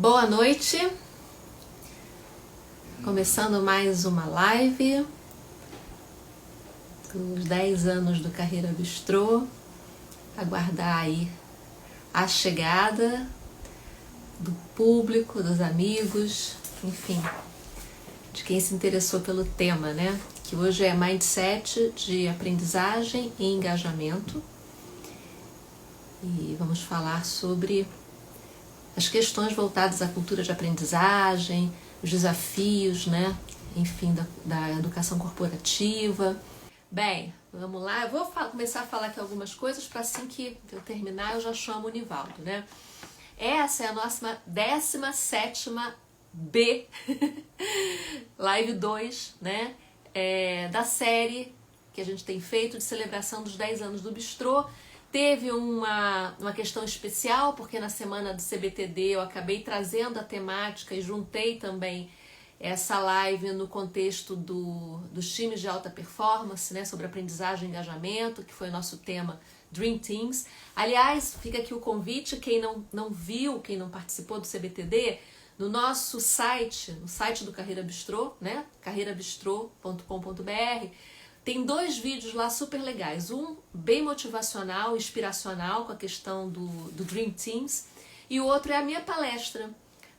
Boa noite, começando mais uma live dos 10 anos do Carreira Bistrô. Aguardar aí a chegada do público, dos amigos, enfim, de quem se interessou pelo tema, né? Que hoje é Mindset de aprendizagem e engajamento. E vamos falar sobre as questões voltadas à cultura de aprendizagem, os desafios, né? Enfim, da educação corporativa. Bem, vamos lá. Eu vou começar a falar aqui algumas coisas para assim que eu terminar eu já chamo o Nivaldo, né? Essa é a nossa 17ª B, live 2, né? Da série que a gente tem feito de celebração dos 10 anos do Bistrô. Teve uma questão especial, porque na semana do CBTD eu acabei trazendo a temática e juntei também essa live no contexto dos times de alta performance, né, sobre aprendizagem e engajamento, que foi o nosso tema Dream Teams. Aliás, fica aqui o convite, quem não viu, quem não participou do CBTD, no nosso site, no site do Carreira Bistrô, né, carreirabistrô.com.br, tem 2 vídeos lá super legais, um bem motivacional, inspiracional com a questão do Dream Teams, e o outro é a minha palestra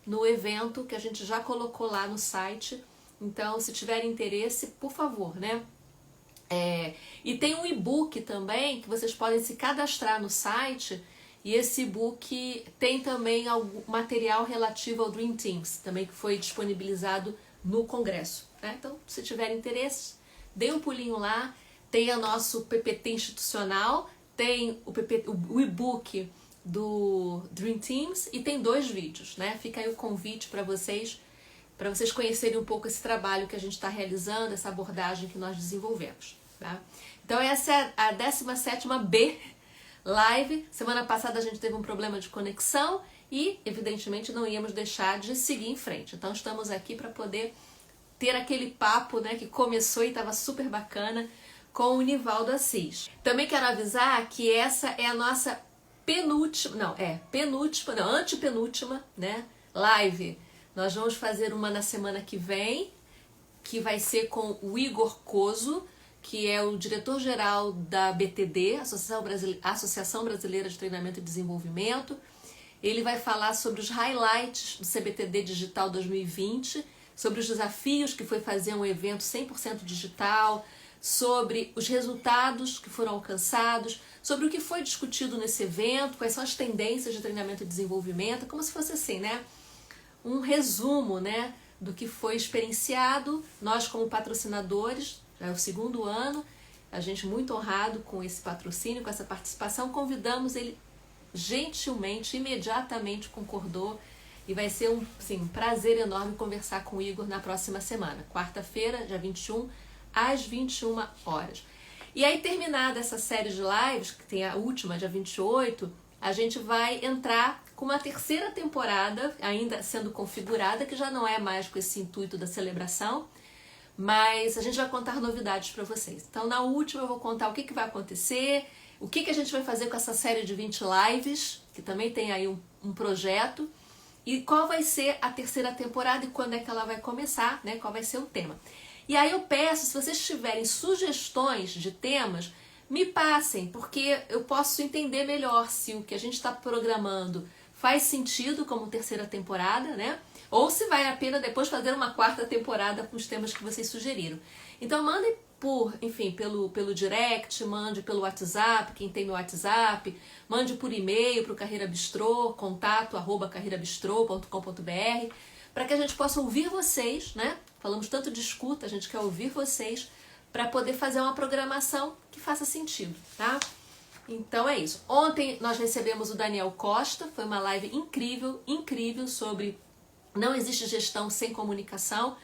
no evento que a gente já colocou lá no site. Então, se tiver interesse, por favor, né? E tem um e-book também que vocês podem se cadastrar no site, e esse e-book tem também algum material relativo ao Dream Teams, também que foi disponibilizado no congresso, né? Então, se tiver interesse, dê um pulinho lá. Tem o nosso PPT institucional, tem o e-book do Dream Teams e tem 2 vídeos, né? Fica aí o convite para vocês conhecerem um pouco esse trabalho que a gente está realizando, essa abordagem que nós desenvolvemos, tá? Então essa é a 17ª B live. Semana passada a gente teve um problema de conexão e, evidentemente, não íamos deixar de seguir em frente. Então estamos aqui para poder ter aquele papo, né, que começou e estava super bacana com o Nivaldo Assis. Também quero avisar que essa é a nossa antepenúltima, né, live. Nós vamos fazer uma na semana que vem, que vai ser com o Igor Coso, que é o diretor-geral da BTD, Associação Brasileira de Treinamento e Desenvolvimento. Ele vai falar sobre os highlights do CBTD Digital 2020, sobre os desafios que foi fazer um evento 100% digital, sobre os resultados que foram alcançados, sobre o que foi discutido nesse evento, quais são as tendências de treinamento e desenvolvimento, como se fosse assim, né? Um resumo, né, do que foi experienciado. Nós, como patrocinadores, é o 2º ano, a gente muito honrado com esse patrocínio, com essa participação, convidamos ele gentilmente, imediatamente concordou. E vai ser um prazer enorme conversar com o Igor na próxima semana, quarta-feira, dia 21, às 21 horas. E aí, terminada essa série de lives, que tem a última, dia 28, a gente vai entrar com uma 3ª temporada, ainda sendo configurada, que já não é mais com esse intuito da celebração, mas a gente vai contar novidades para vocês. Então, na última, eu vou contar o que vai acontecer, o que a gente vai fazer com essa série de 20 lives, que também tem aí um projeto, e qual vai ser a 3ª temporada e quando é que ela vai começar, né? Qual vai ser o tema. E aí eu peço, se vocês tiverem sugestões de temas, me passem, porque eu posso entender melhor se o que a gente está programando faz sentido como 3ª temporada, né? Ou se vale a pena depois fazer uma 4ª temporada com os temas que vocês sugeriram. Então mandem pelo direct, mande pelo WhatsApp, quem tem meu WhatsApp, mande por e-mail para o Carreira Bistrô, contato@carreirabistrô.com.br, para que a gente possa ouvir vocês, né? Falamos tanto de escuta, a gente quer ouvir vocês para poder fazer uma programação que faça sentido, tá? Então é isso. Ontem nós recebemos o Daniel Costa, foi uma live incrível sobre não existe gestão sem comunicação.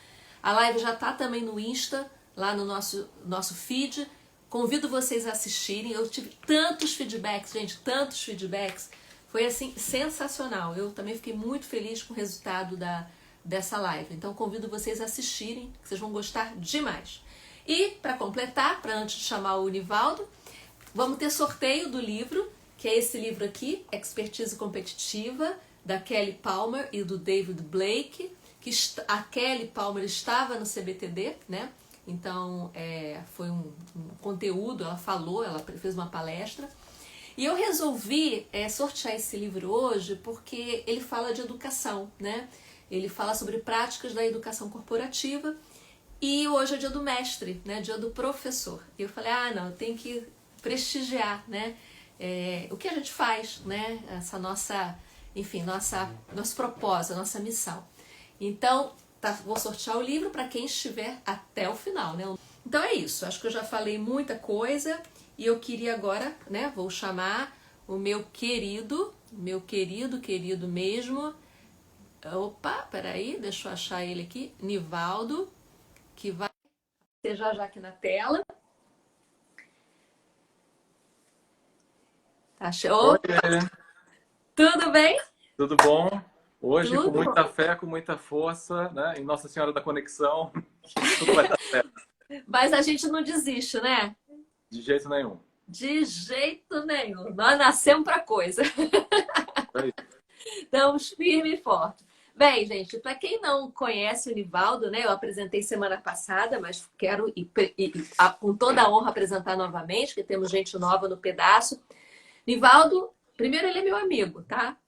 A live já está também no Insta, lá no nosso feed. Convido vocês a assistirem. Eu tive tantos feedbacks, gente, tantos feedbacks. Foi assim, sensacional. Eu também fiquei muito feliz com o resultado dessa live. Então convido vocês a assistirem, que vocês vão gostar demais. E para completar, para antes de chamar o Nivaldo, vamos ter sorteio do livro, que é esse livro aqui, Expertise Competitiva, da Kelly Palmer e do David Blake, que a Kelly Palmer estava no CBTD, né? Então, foi um conteúdo, ela falou, ela fez uma palestra. E eu resolvi sortear esse livro hoje porque ele fala de educação, né? Ele fala sobre práticas da educação corporativa e hoje é dia do mestre, né? Dia do professor. E eu falei, não, eu tenho que prestigiar, né? O que a gente faz, né? Essa nossa, enfim, nosso propósito, nossa missão. Então, vou sortear o livro para quem estiver até o final, né? Então é isso, acho que eu já falei muita coisa e eu queria agora, né? Vou chamar o meu querido mesmo. Opa, peraí, deixa eu achar ele aqui. Nivaldo, que vai ser já aqui na tela. Achou? Oi, Tudo bem? tudo bom? Hoje, com Tudo bom. muita fé, com muita força, né? Em Nossa Senhora da Conexão, tudo vai dar certo. Mas a gente não desiste, né? De jeito nenhum. De jeito nenhum. Nós nascemos para coisa. É Estamos firme e forte. Bem, gente, para quem não conhece o Nivaldo, né? Eu apresentei semana passada, mas quero com toda a honra apresentar novamente, que temos gente nova no pedaço. Nivaldo, primeiro ele é meu amigo, tá?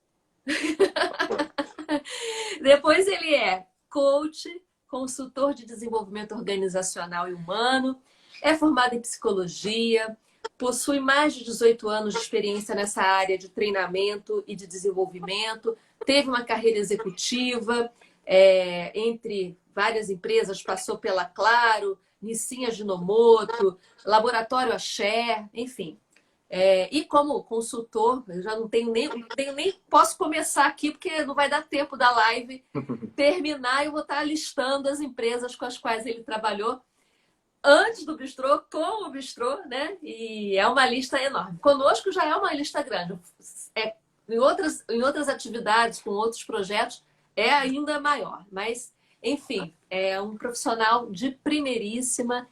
Depois ele é coach, consultor de desenvolvimento organizacional e humano, é formado em psicologia, possui mais de 18 anos de experiência nessa área de treinamento e de desenvolvimento, teve uma carreira executiva entre várias empresas, passou pela Claro, Nissin Ajinomoto, Laboratório Axé, enfim. E como consultor, eu já não tenho nem posso começar aqui, porque não vai dar tempo da live terminar. Eu vou estar listando as empresas com as quais ele trabalhou antes do Bistrô, com o Bistrô, né? E é uma lista enorme. Conosco já é uma lista grande. Em outras atividades, com outros projetos, é ainda maior. Mas, enfim, é um profissional de primeiríssima.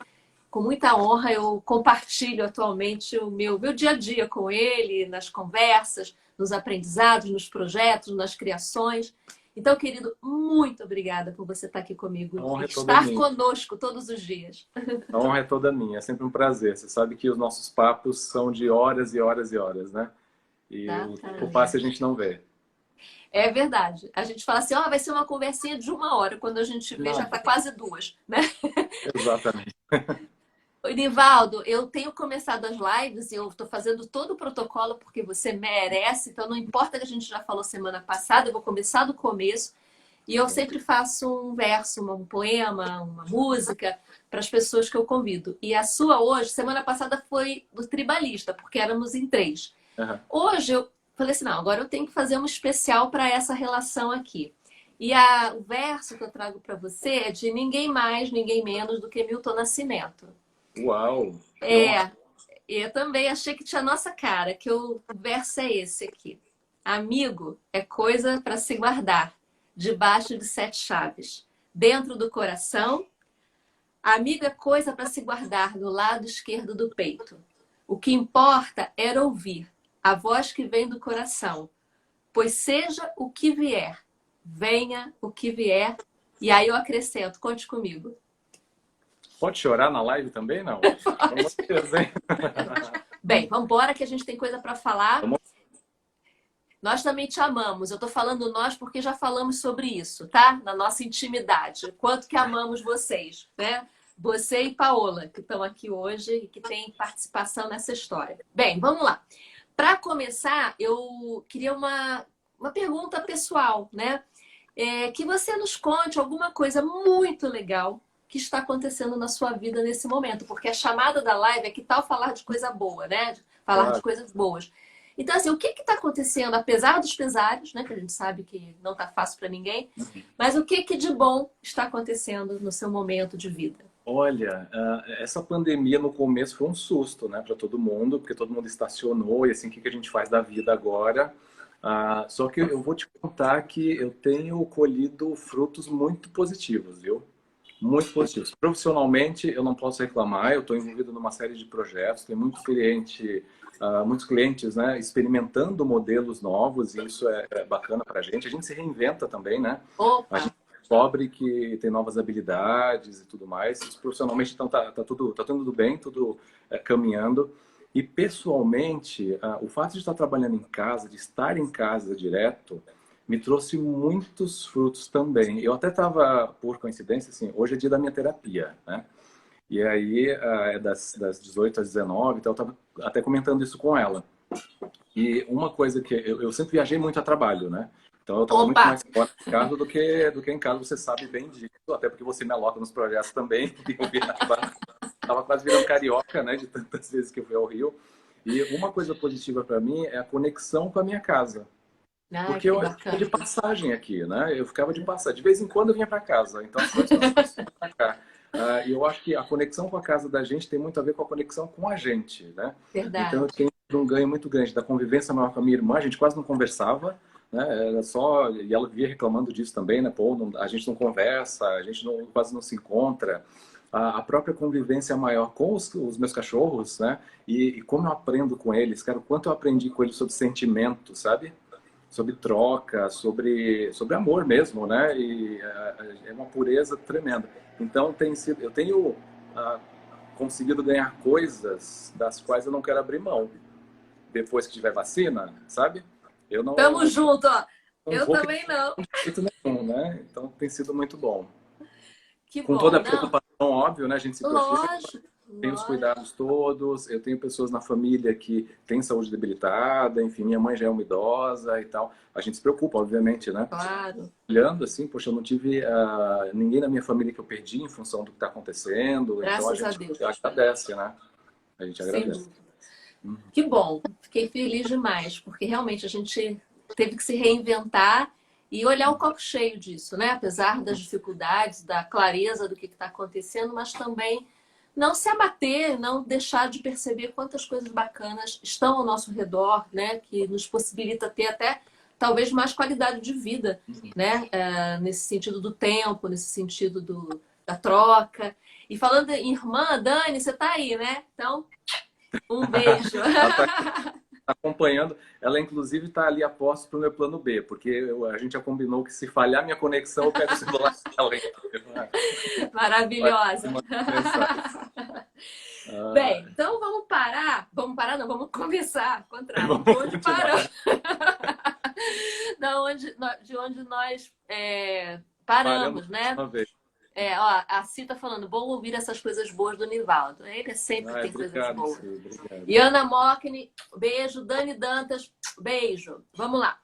Com muita honra, eu compartilho atualmente o meu dia a dia com ele, nas conversas, nos aprendizados, nos projetos, nas criações. Então, querido, muito obrigada por você estar aqui comigo e estar conosco todos os dias. A honra é toda minha, é sempre um prazer. Você sabe que os nossos papos são de horas e horas e horas, né? E o tempo passa e a gente não vê. É verdade. A gente fala assim, vai ser uma conversinha de 1 hora. Quando a gente vê, já está quase 2, né? Exatamente. Nivaldo, eu tenho começado as lives e eu estou fazendo todo o protocolo porque você merece. Então, não importa que a gente já falou semana passada, eu vou começar do começo. E eu sempre faço um verso, um poema, uma música para as pessoas que eu convido. E a sua hoje, semana passada, foi do tribalista, porque éramos em 3. Uhum. Hoje eu falei assim, não, agora eu tenho que fazer um especial para essa relação aqui. E o verso que eu trago para você é de ninguém mais, ninguém menos do que Milton Nascimento. Uau! Eu também achei que tinha a nossa cara, que o verso é esse aqui. Amigo é coisa para se guardar, debaixo de 7 chaves. Dentro do coração, amigo é coisa para se guardar do lado esquerdo do peito. O que importa era ouvir a voz que vem do coração. Pois seja o que vier, venha o que vier. E aí eu acrescento, conte comigo. Pode chorar na live também, não? Bem, vamos embora que a gente tem coisa para falar. Nós também te amamos. Eu estou falando nós porque já falamos sobre isso, tá? Na nossa intimidade. Quanto que amamos vocês, né? Você e Paola, que estão aqui hoje e que têm participação nessa história. Bem, vamos lá. Para começar, eu queria uma pergunta pessoal, né? Que você nos conte alguma coisa muito legal que está acontecendo na sua vida nesse momento, porque a chamada da live é que tal falar de coisa boa, né? Falar de coisas boas. Então, assim, o que está acontecendo, apesar dos pesares, né? Que a gente sabe que não está fácil para ninguém, mas o que de bom está acontecendo no seu momento de vida? Olha, essa pandemia no começo foi um susto, né, para todo mundo, porque todo mundo estacionou e assim, o que a gente faz da vida agora? Só que eu vou te contar que eu tenho colhido frutos muito positivos, viu? muito positivos. Profissionalmente, eu não posso reclamar, eu estou envolvido numa série de projetos, tem muito cliente, muitos clientes, né, experimentando modelos novos, e isso é bacana para a gente se reinventa também, né? A Opa! gente descobre que tem novas habilidades e tudo mais. Profissionalmente, então, tá tudo bem, tudo caminhando. E pessoalmente, o fato de estar trabalhando em casa, de estar em casa direto, me trouxe muitos frutos também. Eu até estava, por coincidência, assim, hoje é dia da minha terapia, né? E aí, é das 18 às 19, então eu estava até comentando isso com ela. E uma coisa que eu sempre viajei muito a trabalho, né? Então eu estava muito Opa! mais fora de casa do que em casa, você sabe bem disso, até porque você me aloca nos projetos também, porque eu estava quase virando carioca, né, de tantas vezes que eu fui ao Rio. E uma coisa positiva para mim é a conexão com a minha casa. Ai, Porque que eu ficava de bacana. passagem aqui, né? Eu ficava de passagem. De vez em quando eu vinha para casa. Então as coisas passavam para cá. E eu acho que a conexão com a casa da gente tem muito a ver com a conexão com a gente, né? Então eu Verdade. tenho um ganho muito grande da convivência maior com a minha irmã. A gente quase não conversava, né? Era só... E ela vivia reclamando disso também, né? Pô, a gente não conversa, a gente quase não se encontra. A própria convivência maior com os meus cachorros, né? E como eu aprendo com eles, cara, o quanto eu aprendi com eles sobre sentimento, sabe? Sobre troca, sobre amor mesmo, né? E é uma pureza tremenda. Então eu tenho conseguido ganhar coisas das quais eu não quero abrir mão depois que tiver vacina, sabe? Eu Tamo junto, ó. não Eu vou querer também não. de jeito nenhum, né? Então tem sido muito bom. Que Com bom. toda a Não, preocupação, óbvio, né? A gente se preocupa, lógico, tem os lógico. cuidados todos. Eu tenho pessoas na família que têm saúde debilitada, enfim, minha mãe já é uma idosa e tal. A gente se preocupa, obviamente, né? Claro. Olhando assim, poxa, eu não tive ninguém na minha família que eu perdi em função do que está acontecendo, então a Graças a gente Deus. agradece, né? A gente Sem agradece. dúvida. Que bom. Fiquei feliz demais, porque realmente a gente teve que se reinventar e olhar o copo cheio disso, né? Apesar das dificuldades, da clareza do que está acontecendo, mas também não se abater, não deixar de perceber quantas coisas bacanas estão ao nosso redor, né? Que nos possibilita ter até talvez mais qualidade de vida, né? Nesse sentido do tempo, nesse sentido da troca. E falando em irmã, Dani, você tá aí, né? Então, um beijo. Ela está acompanhando, ela inclusive está ali a posto para o meu plano B, porque a gente já combinou que se falhar minha conexão, eu pego o celular dela. Vai Maravilhosa. mandar mensagem. Bem, Ah, então vamos parar. Vamos parar, não, vamos começar. Ao contrário, de vamos onde parou. continuar. De onde nós Falhamos paramos, mais né? uma vez. Ó, a Ci tá falando, bom ouvir essas coisas boas do Nivaldo. Ele sempre tem coisas Obrigado, boas. Silvio, obrigado. E Ana Mockney, beijo. Dani Dantas, beijo. Vamos lá.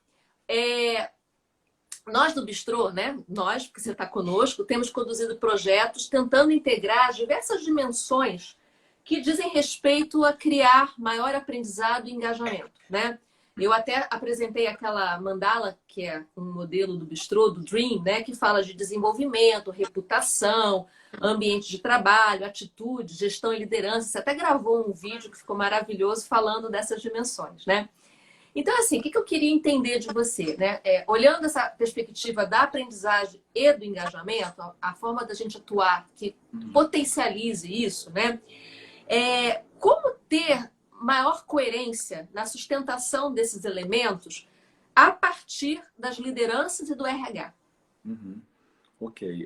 Nós do Bistrô, né? Nós, porque você está conosco, temos conduzido projetos tentando integrar diversas dimensões que dizem respeito a criar maior aprendizado e engajamento, né? Eu até apresentei aquela mandala, que é um modelo do Bistrô, do Dream, né? Que fala de desenvolvimento, reputação, ambiente de trabalho, atitude, gestão e liderança. Você até gravou um vídeo que ficou maravilhoso falando dessas dimensões, né? Então, assim, o que eu queria entender de você, né? Olhando essa perspectiva da aprendizagem e do engajamento, a forma da gente atuar que potencialize isso, né? Como ter maior coerência na sustentação desses elementos a partir das lideranças e do RH? Uhum. Ok.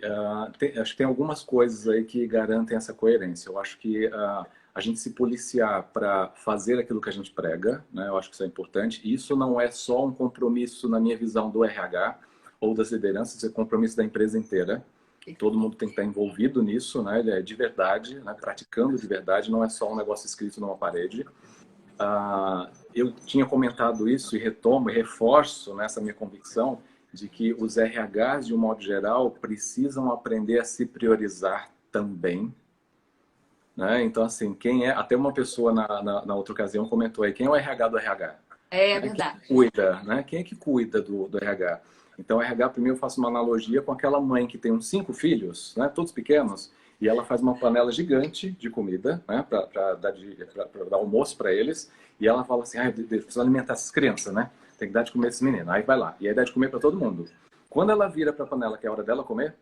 Acho que tem algumas coisas aí que garantem essa coerência. Eu acho que a gente se policiar para fazer aquilo que a gente prega, né? Eu acho que isso é importante. E isso não é só um compromisso, na minha visão, do RH ou das lideranças, é compromisso da empresa inteira. Todo mundo tem que estar envolvido nisso, né? Ele é de verdade, né? Praticando de verdade, não é só um negócio escrito numa parede. Eu tinha comentado isso e retomo e reforço nessa minha convicção de que os RHs, de um modo geral, precisam aprender a se priorizar também, né? Então, assim, até uma pessoa na outra ocasião comentou aí, quem é o RH do RH? É Né? Quem verdade. cuida, né? Quem é que cuida do RH? Então, o RH, primeiro, eu faço uma analogia com aquela mãe que tem uns 5 filhos, né? Todos pequenos, e ela faz uma panela gigante de comida, né? Para dar almoço para eles, e ela fala assim, eu preciso alimentar essas crianças, né? Tem que dar de comer esse menino. Aí vai lá, e aí dá de comer para todo mundo. Quando ela vira para a panela, que é a hora dela comer,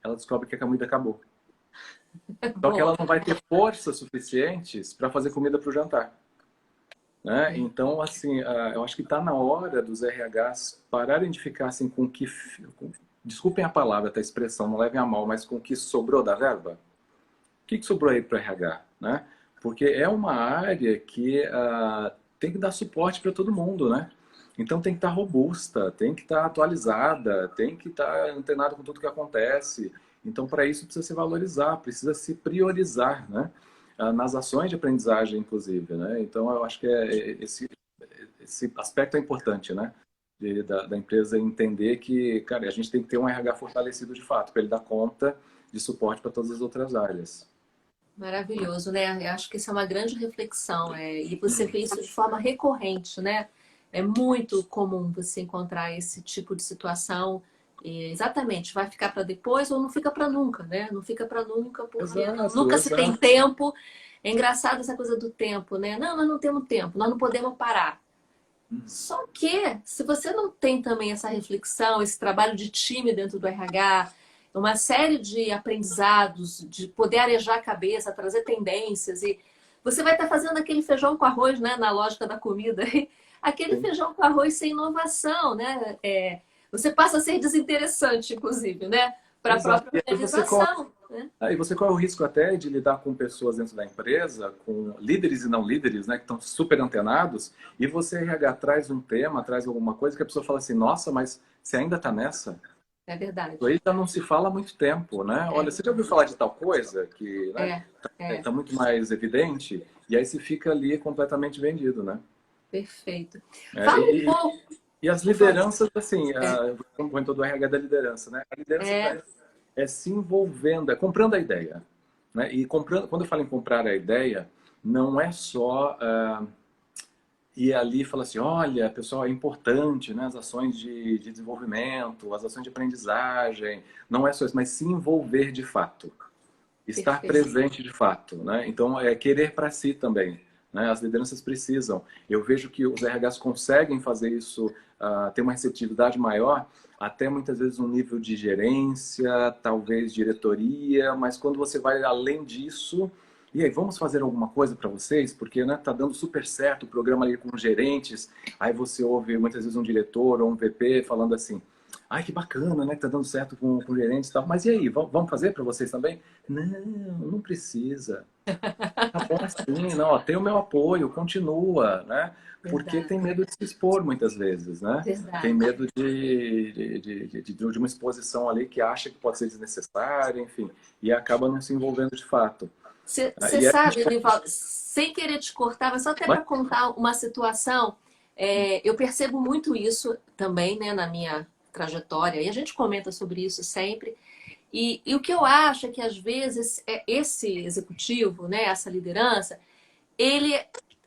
ela descobre que a comida acabou. Só que Bom, ela não vai ter forças suficientes para fazer comida para o jantar. Né? Então, assim, eu acho que está na hora dos RHs pararem de ficar assim com o que... desculpem a palavra, a expressão, não levem a mal, mas com o que sobrou da verba. O que sobrou aí para o RH? Né? Porque é uma área que tem que dar suporte para todo mundo, né? Então tem que estar robusta, tem que estar atualizada, tem que estar antenada com tudo que acontece. Então, para isso, precisa se valorizar, precisa se priorizar, né? Nas ações de aprendizagem, inclusive, né? Então, eu acho que esse aspecto é importante, né? Da empresa entender que, cara, a gente tem que ter um RH fortalecido de fato, para ele dar conta de suporte para todas as outras áreas. maravilhoso, né? Eu acho que isso é uma grande reflexão. E você vê isso de forma recorrente, né? É muito comum você encontrar esse tipo de situação. E, exatamente, vai ficar para depois ou não fica para nunca, né? Não fica para nunca porque Exato, nunca se tem exato. tempo. É engraçado essa coisa do tempo, né? Não, nós não temos tempo, nós não podemos parar. Só que, se você não tem também essa reflexão, esse trabalho de time dentro do RH, uma série de aprendizados, de poder arejar a cabeça, trazer tendências, e você vai estar fazendo aquele feijão com arroz, né, na lógica da comida, aquele Sim. feijão com arroz sem inovação, né? Você passa a ser desinteressante, inclusive, né, para a Exato. própria E aí você corre, organização, né? aí você corre o risco até de lidar com pessoas dentro da empresa, com líderes e não líderes, né, que estão super antenados, e você RH traz um tema, traz alguma coisa que a pessoa fala assim, nossa, mas você ainda está nessa? É Isso verdade. aí já não se fala há muito tempo, né? É, Olha, você já ouviu falar de tal coisa que, né, é, é, tá muito mais evidente? E aí se fica ali completamente vendido, né? perfeito. É, Fala um pouco, e as por favor. lideranças, assim, É, como põe todo o RH da liderança, né? A liderança é, é se envolvendo, é comprando a ideia. Né? E comprando, quando eu falo em comprar a ideia, não é só ir ali e falar assim, olha, pessoal, é importante, né? As ações de desenvolvimento, as ações de aprendizagem, não é só isso, mas se envolver de fato, estar perfeito. presente de fato, né? Então, é querer para si também, né? As lideranças precisam. Eu vejo que os RHs conseguem fazer isso, ter uma receptividade maior, até muitas vezes um nível de gerência, talvez diretoria, mas quando você vai além disso, e aí, vamos fazer alguma coisa para vocês? Porque, né, tá dando super certo o programa ali com gerentes, aí você ouve muitas vezes um diretor ou um VP falando assim, ai, que bacana, né? Que tá dando certo com gerentes e tal. Mas e aí, vamos fazer para vocês também? Não, não precisa. Tá bom assim, não, ó, tem o meu apoio, continua, né? Porque Verdade, tem medo de se expor muitas vezes, né? Tem verdade. medo de uma exposição ali que acha que pode ser desnecessária, enfim, e acaba não se envolvendo de fato. Você E aí, sabe, Nivaldo, sem querer te cortar, mas só até mas, para contar uma situação, eu percebo muito isso também, né, na minha trajetória, e a gente comenta sobre isso sempre. E o que eu acho é que às vezes esse executivo, né, essa liderança, ele,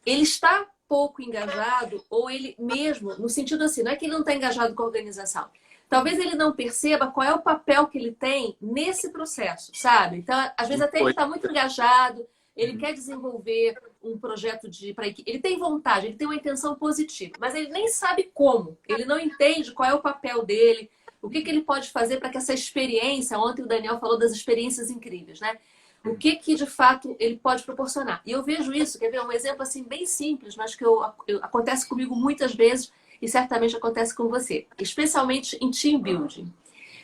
ele está pouco engajado, ou ele mesmo, no sentido assim, não é que ele não está engajado com a organização. Talvez ele não perceba qual é o papel que ele tem nesse processo, sabe? Então, às vezes até ele está muito engajado, ele quer desenvolver um projeto para equipe, ele tem vontade, ele tem uma intenção positiva, mas ele nem sabe como, ele não entende qual é o papel dele, o que ele pode fazer para que essa experiência, ontem o Daniel falou das experiências incríveis, né? O que de fato ele pode proporcionar. E eu vejo isso, quer ver, um exemplo assim bem simples, mas que acontece comigo muitas vezes e certamente acontece com você, especialmente em team building,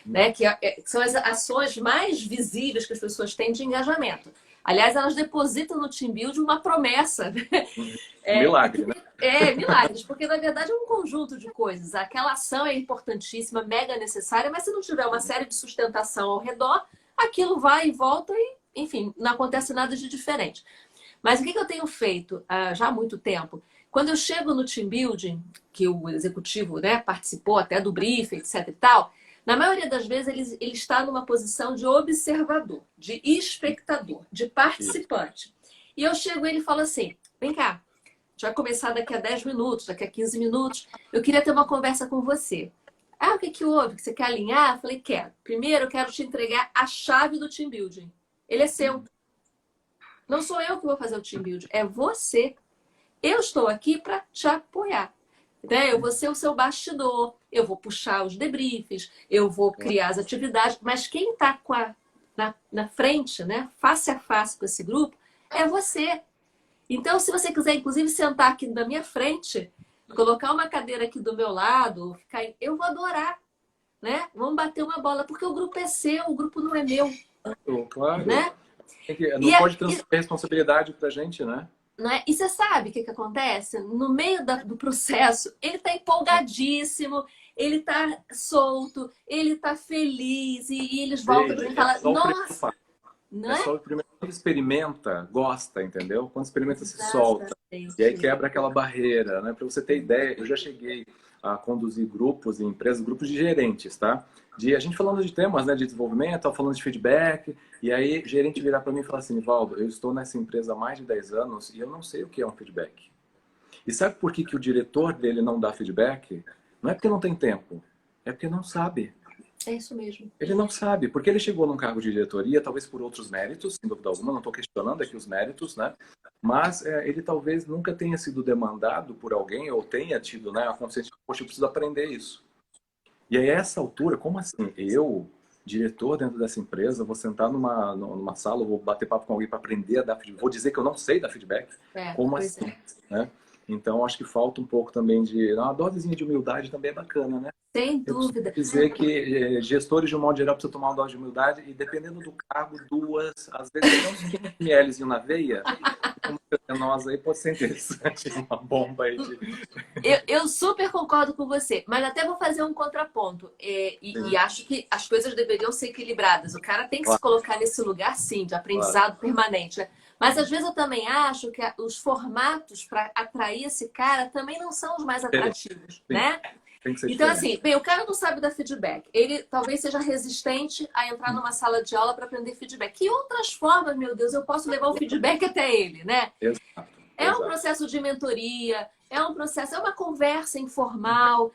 né? Que são as ações mais visíveis que as pessoas têm de engajamento. Aliás, elas depositam no team building uma promessa, né? milagre, né? Milagres, porque na verdade é um conjunto de coisas. Aquela ação é importantíssima, mega necessária, mas se não tiver uma série de sustentação ao redor, aquilo vai e volta e, enfim, não acontece nada de diferente. Mas o que eu tenho feito já há muito tempo? Quando eu chego no team building, que o executivo, né, participou até do briefing, etc e tal, na maioria das vezes ele está numa posição de observador, de espectador, de Isso. participante. E eu chego e ele fala assim, vem cá, a gente vai começar daqui a 10 minutos, daqui a 15 minutos. Eu queria ter uma conversa com você. Ah, o que houve? Que você quer alinhar? Eu falei, quero. Primeiro, eu quero te entregar a chave do team building. Ele é seu. Não sou eu que vou fazer o team building, é você. Eu estou aqui para te apoiar. né? Eu vou ser o seu bastidor, eu vou puxar os debriefs, eu vou criar as atividades, mas quem está na frente, né, face a face com esse grupo, é você. Então, se você quiser, inclusive, sentar aqui na minha frente, colocar uma cadeira aqui do meu lado, eu vou adorar, né? Vamos bater uma bola, porque o grupo é seu, o grupo não é meu, Claro. né? Não E, pode transferir responsabilidade pra gente, né? não é? E você sabe o que acontece? No meio do processo, ele está empolgadíssimo, ele está solto, ele está feliz, e eles voltam para mim e É falam, só o primeiro nossa, passo. não É é? só o primeiro. Quando experimenta, gosta, entendeu? Quando experimenta, se solta. E aí Exatamente. quebra aquela barreira, né? Para você ter ideia, eu já cheguei a conduzir grupos em empresas, grupos de gerentes, tá? A gente falando de temas, né, de desenvolvimento, falando de feedback, e aí o gerente virar para mim e falar assim, Valdo, eu estou nessa empresa há mais de 10 anos e eu não sei o que é um feedback. E sabe por que o diretor dele não dá feedback? Não é porque não tem tempo, é porque não sabe. É isso mesmo. Ele não sabe, porque ele chegou num cargo de diretoria, talvez por outros méritos, sem dúvida alguma, não estou questionando aqui os méritos, né? Mas ele talvez nunca tenha sido demandado por alguém ou tenha tido, né, a consciência de, poxa, eu preciso aprender isso. E aí, a essa altura, como assim? Eu, diretor dentro dessa empresa, vou sentar numa sala, vou bater papo com alguém para aprender a dar feedback, vou dizer que eu não sei dar feedback? Como Pois assim? é. Né? Então, acho que falta um pouco também de... Uma dosezinha de humildade também é bacana, né? Sem Eu costumo dúvida. dizer que gestores, de um modo geral, precisam tomar uma dose de humildade e, dependendo do cargo, duas, às vezes até uns 500 ml na veia, como nós aí, pode ser interessante, uma bomba aí de... Eu super concordo com você, mas até vou fazer um contraponto. E acho que as coisas deveriam ser equilibradas. O cara tem que se Claro, colocar nesse lugar, sim, de claro. aprendizado permanente, né? Mas às vezes eu também acho que os formatos para atrair esse cara também não são os mais atrativos, Sim, né? tem que ser Então, diferente. assim, bem, o cara não sabe dar feedback. Ele talvez seja resistente a entrar numa sala de aula para aprender feedback. Que outras formas, meu Deus, eu posso levar o feedback até ele, né? Exato, É um exato. processo de mentoria, é um processo, é uma conversa informal,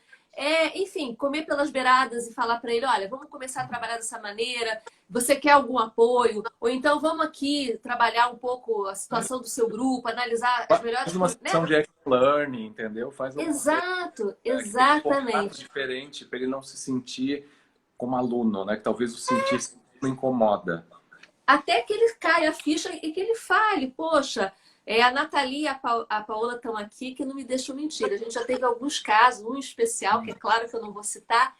enfim, comer pelas beiradas e falar para ele, olha, vamos começar a trabalhar dessa maneira, você quer algum apoio? Ou então vamos aqui trabalhar um pouco a situação do seu grupo, analisar as melhores Faz uma coisas, né? sessão de action learning, entendeu? Faz alguma coisa Exato, que tem um formato exatamente. diferente para ele não se sentir como aluno, né? Que talvez o sentir não incomoda. Até que ele caia a ficha e que ele fale, poxa, a Nathalie e a Paola estão aqui que não me deixam mentir. A gente já teve alguns casos, um especial, que é claro que eu não vou citar,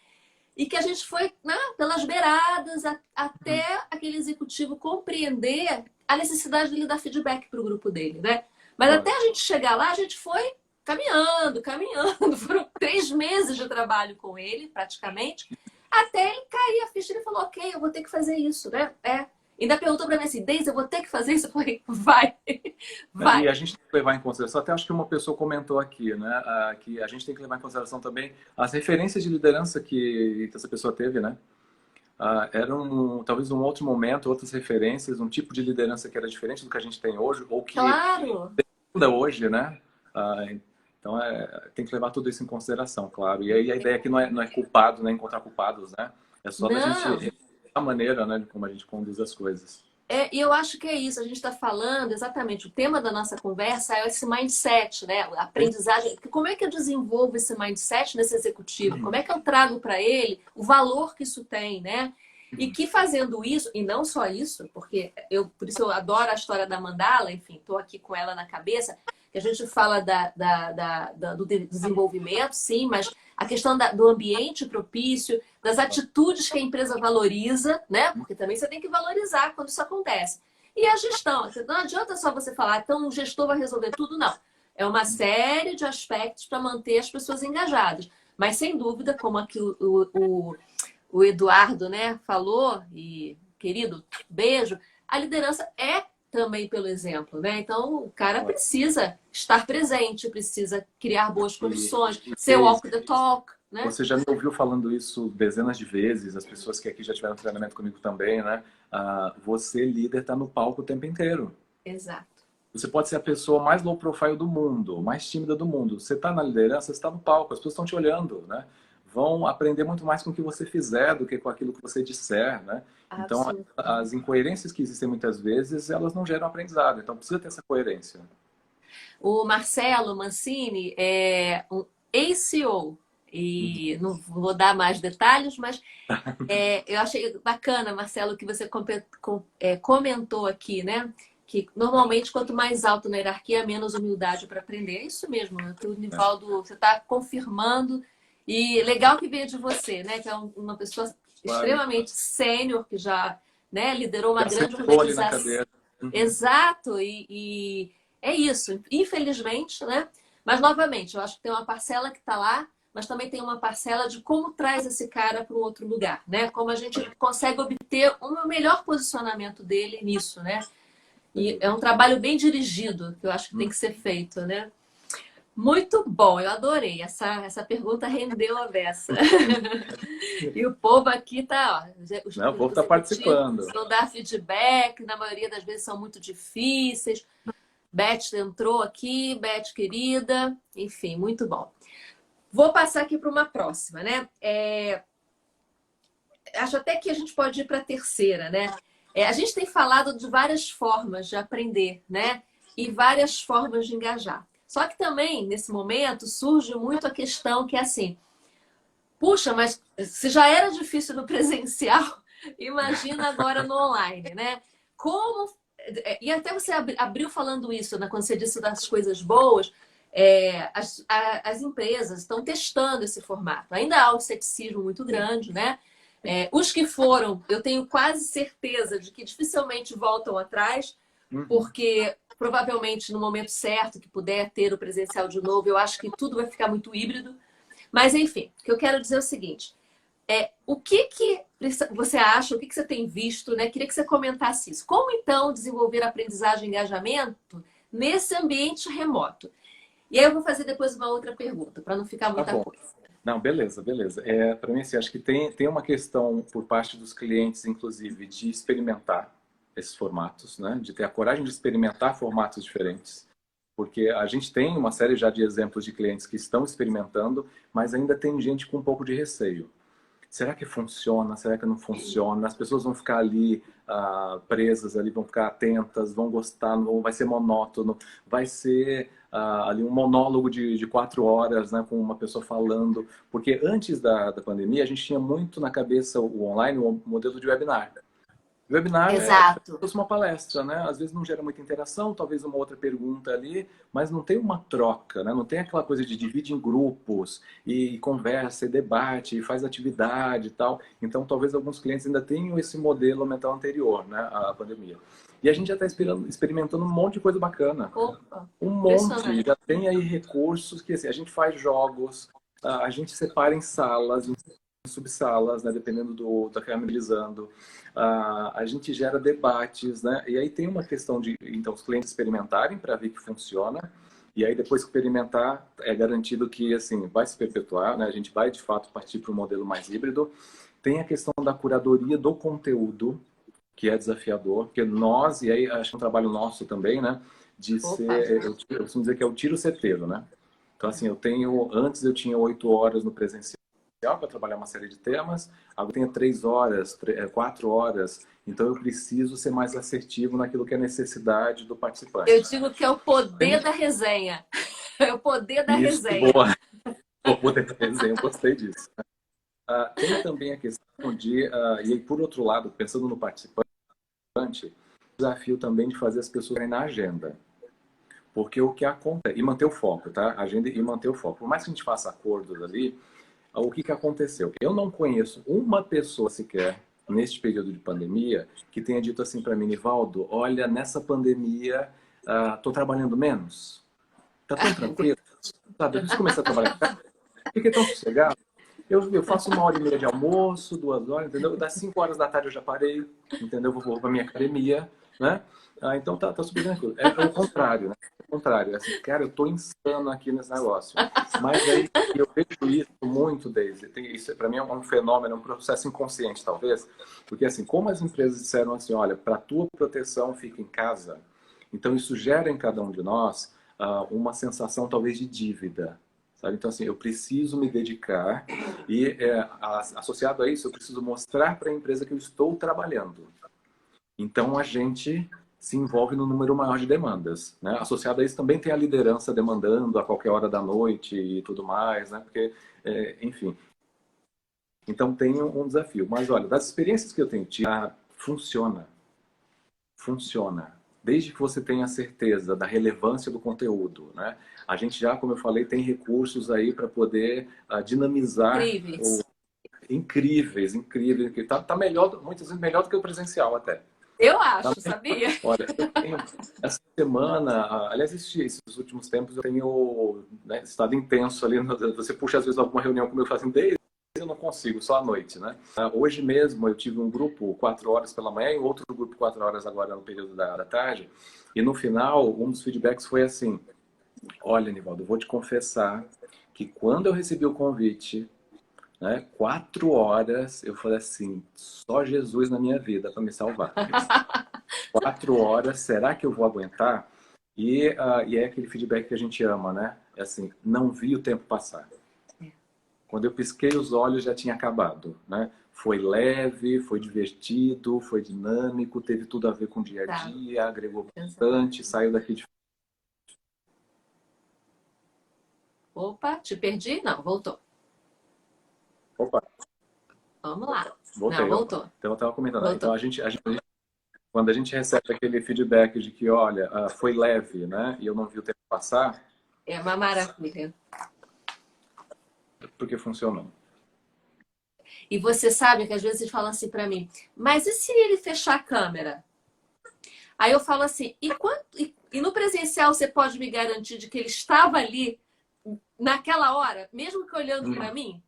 e que a gente foi, né, pelas beiradas até aquele executivo compreender a necessidade dele dar feedback para o grupo dele, né? Mas até Claro. a gente chegar lá, a gente foi caminhando, caminhando. Foram 3 meses de trabalho com ele, praticamente, até ele cair a ficha. Ele falou, ok, eu vou ter que fazer isso, né? Ainda perguntou para mim assim, Deise, eu vou ter que fazer isso? Eu falei, vai, Né? E vai. a gente tem que levar em consideração, até acho que uma pessoa comentou aqui, né? Que a gente tem que levar em consideração também as referências de liderança que essa pessoa teve, né? Eram talvez um outro momento, outras referências, um tipo de liderança que era diferente do que a gente tem hoje, ou que Claro. ainda hoje, né? Ah, então tem que levar tudo isso em consideração, claro. E aí a ideia aqui não é culpado, né? Encontrar culpados, né? É só da gente Não. a maneira, né, de como a gente conduz as coisas. E eu acho que é isso, a gente está falando exatamente, o tema da nossa conversa é esse mindset, né? A aprendizagem. Como é que eu desenvolvo esse mindset nesse executivo? Como é que eu trago para ele o valor que isso tem, né? E que fazendo isso, e não só isso, porque por isso eu adoro a história da Mandala, enfim, estou aqui com ela na cabeça, que a gente fala do desenvolvimento, sim, mas a questão do ambiente propício, das atitudes que a empresa valoriza, né? Porque também você tem que valorizar quando isso acontece. E a gestão, não adianta só você falar, então o gestor vai resolver tudo, não. É uma série de aspectos para manter as pessoas engajadas. Mas sem dúvida, como aqui o Eduardo, né, falou, e querido, beijo, a liderança é também pelo exemplo, né? Então o cara precisa estar presente, precisa criar boas condições, ser walk the talk, né? Você já me ouviu falando isso dezenas de vezes, as pessoas que aqui já tiveram treinamento comigo também, né? Você, líder, está no palco o tempo inteiro. Exato. Você pode ser a pessoa mais low profile do mundo, mais tímida do mundo. Você está na liderança, você está no palco, as pessoas estão te olhando, né? Vão aprender muito mais com o que você fizer do que com aquilo que você disser, né? Então, Absolutamente. as incoerências que existem muitas vezes, elas não geram aprendizado. Então, precisa ter essa coerência. O Marcelo Mancini, ACO. E não vou dar mais detalhes, mas eu achei bacana, Marcelo, que você comentou aqui, né? Que normalmente quanto mais alto na hierarquia, menos humildade para aprender. É isso mesmo, né? O Nivaldo, você está confirmando. E legal que veio de você, né? Que é uma pessoa Claro. extremamente sênior, que já, né, liderou uma Já grande sentou ali na organização. cadeira. Uhum. Exato, e é isso, infelizmente, né? Mas, novamente, eu acho que tem uma parcela que está lá, mas também tem uma parcela de como traz esse cara para um outro lugar, né? Como a gente consegue obter um melhor posicionamento dele nisso, né? E é um trabalho bem dirigido, que eu acho que tem que ser feito, né? Muito bom, eu adorei. Essa pergunta rendeu a beça. E o povo aqui tá, ó, Né? O povo os está executivos participando. vão dar feedback, na maioria das vezes são muito difíceis. Beth entrou aqui, Beth querida, enfim, muito bom. Vou passar aqui para uma próxima, né? Acho até que a gente pode ir para a terceira, né? A gente tem falado de várias formas de aprender, né? E várias formas de engajar. Só que também, nesse momento, surge muito a questão que é assim, puxa, mas se já era difícil no presencial, imagina agora no online, né? Como. E até você abriu falando isso, né? Quando você disse das coisas boas, as empresas estão testando esse formato. Ainda há um ceticismo muito grande, né? Os que foram, eu tenho quase certeza de que dificilmente voltam atrás, Uhum. porque provavelmente no momento certo que puder ter o presencial de novo, eu acho que tudo vai ficar muito híbrido. Mas, enfim, o que eu quero dizer é o seguinte: o que você acha, o que você tem visto, né? Queria que você comentasse isso. Como, então, desenvolver aprendizagem e engajamento nesse ambiente remoto? E aí eu vou fazer depois uma outra pergunta, para não ficar Tá muita bom. coisa. Não, beleza, beleza. Para mim, assim, acho que tem uma questão por parte dos clientes, inclusive, de experimentar esses formatos, né? De ter a coragem de experimentar formatos diferentes. Porque a gente tem uma série já de exemplos de clientes que estão experimentando, mas ainda tem gente com um pouco de receio. Será que funciona? Será que não funciona? As pessoas vão ficar ali presas, ali vão ficar atentas, vão gostar, não vai ser monótono, vai ser ali um monólogo de 4 horas, né, com uma pessoa falando. Porque antes da pandemia, a gente tinha muito na cabeça o online, o modelo de webinar. Webinar é como Exato. se fosse uma palestra, né? Às vezes não gera muita interação, talvez uma outra pergunta ali, mas não tem uma troca, né? Não tem aquela coisa de divide em grupos e conversa e debate e faz atividade e tal. Então, talvez alguns clientes ainda tenham esse modelo mental anterior, né? À pandemia. E a gente já está experimentando um monte de coisa bacana. Opa, Um monte. impressionante. Já tem aí recursos que assim, a gente faz jogos, a gente separa em salas, subsalas, né, dependendo da que analisando. A gente gera debates, né? E aí tem uma questão de, então, os clientes experimentarem para ver que funciona. E aí depois que experimentar, é garantido que assim vai se perpetuar, né? A gente vai de fato partir para um modelo mais híbrido. Tem a questão da curadoria do conteúdo, que é desafiador, porque nós, e aí acho que é um trabalho nosso também, né? De Opa. ser, eu costumo dizer que é o tiro certeiro, né? Então, assim, antes eu tinha 8 horas no presencial para trabalhar uma série de temas, agora eu tenho 3 horas, 4 horas, então eu preciso ser mais assertivo naquilo que é necessidade do Eu participante. digo que é o poder Tem da resenha. É o poder da isso, resenha. boa, vou poder desenho, eu gostei disso. Tem também a questão de, e aí por outro lado, pensando no participante, o desafio também de fazer as pessoas irem na agenda. Porque o que acontece, e manter o foco, tá? Agenda e manter o foco. Por mais que a gente faça acordos ali, o que aconteceu? Eu não conheço uma pessoa sequer neste período de pandemia que tenha dito assim para mim, Nivaldo, olha, nessa pandemia tô trabalhando menos, tá tão tranquilo, sabe? Eu preciso começar a trabalhar em casa, fiquei tão sossegado. Eu faço 1 hora e meia de almoço, 2 horas, entendeu? Das 5 horas da tarde eu já parei, entendeu? Vou para minha academia, né? Então tá super tranquilo. É o contrário, né? É o contrário. É assim, cara, eu tô insano aqui nesse negócio. Mas aí eu vejo isso muito, Daisy. Isso para mim é um fenômeno, um processo inconsciente, talvez. Porque assim, como as empresas disseram assim, olha, para tua proteção fica em casa, então isso gera em cada um de nós uma sensação talvez de dívida. Sabe? Então, assim, eu preciso me dedicar e, associado a isso, eu preciso mostrar para a empresa que eu estou trabalhando. Então, a gente se envolve no número maior de demandas, né? Associado a isso também tem a liderança demandando a qualquer hora da noite e tudo mais, né? Porque, enfim. Então tem um desafio. Mas olha, das experiências que eu tenho tido, funciona. Funciona. Desde que você tenha certeza da relevância do conteúdo, né? A gente já, como eu falei, tem recursos aí para poder dinamizar Incríveis. incríveis, incríveis. Que tá melhor, muitas vezes melhor do que o presencial até. Eu Tá? acho, sabia? Olha, eu tenho, essa semana, aliás, esses últimos tempos eu tenho, né, estado intenso ali. Você puxa às vezes alguma reunião comigo e fala assim, David, eu não consigo, só à noite, né? Hoje mesmo eu tive um grupo 4 horas pela manhã e outro grupo 4 horas agora no período da tarde. E no final, um dos feedbacks foi assim, olha, Nivaldo, eu vou te confessar que quando eu recebi o convite, né, 4 horas, eu falei assim, só Jesus na minha vida para me salvar. 4 horas, será que eu vou aguentar? E é aquele feedback que a gente ama, né? É assim, não vi o tempo passar. Quando eu pisquei os olhos já tinha acabado, né? Foi leve, foi divertido, foi dinâmico, teve tudo a ver com o dia a Tá. dia, agregou bastante, saiu daqui de... Opa, te perdi? Não, voltou. Opa, Vamos lá. Não, voltei, opa. voltou. Então eu estava comentando. Então Voltou. quando a gente recebe aquele feedback de que, olha, foi leve, né? E eu não vi o tempo passar, É uma maravilha. porque funcionou. E você sabe que às vezes eles falam assim pra mim, mas e se ele fechar a câmera? Aí eu falo assim, e no presencial você pode me garantir de que ele estava ali naquela hora, mesmo que olhando pra mim?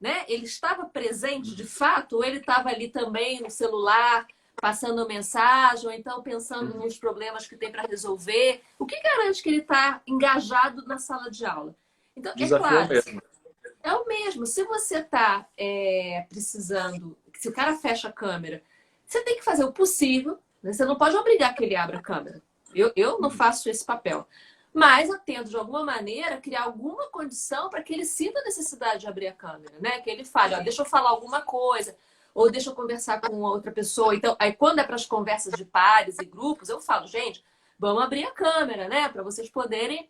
Né? Ele estava presente de fato, ou ele estava ali também no celular, passando mensagem, ou então pensando nos problemas que tem para resolver? O que garante que ele está engajado na sala de aula? Então, é Desafio é o claro, mesmo. é o mesmo. Se você está precisando, se o cara fecha a câmera, você tem que fazer o possível, né? Você não pode obrigar que ele abra a câmera. Eu não faço esse papel. Mas eu tento, de alguma maneira, criar alguma condição para que ele sinta a necessidade de abrir a câmera, né? Que ele fale, ó, deixa eu falar alguma coisa, ou deixa eu conversar com outra pessoa. Então, aí quando é para as conversas de pares e grupos, eu falo, gente, vamos abrir a câmera, né? Para vocês poderem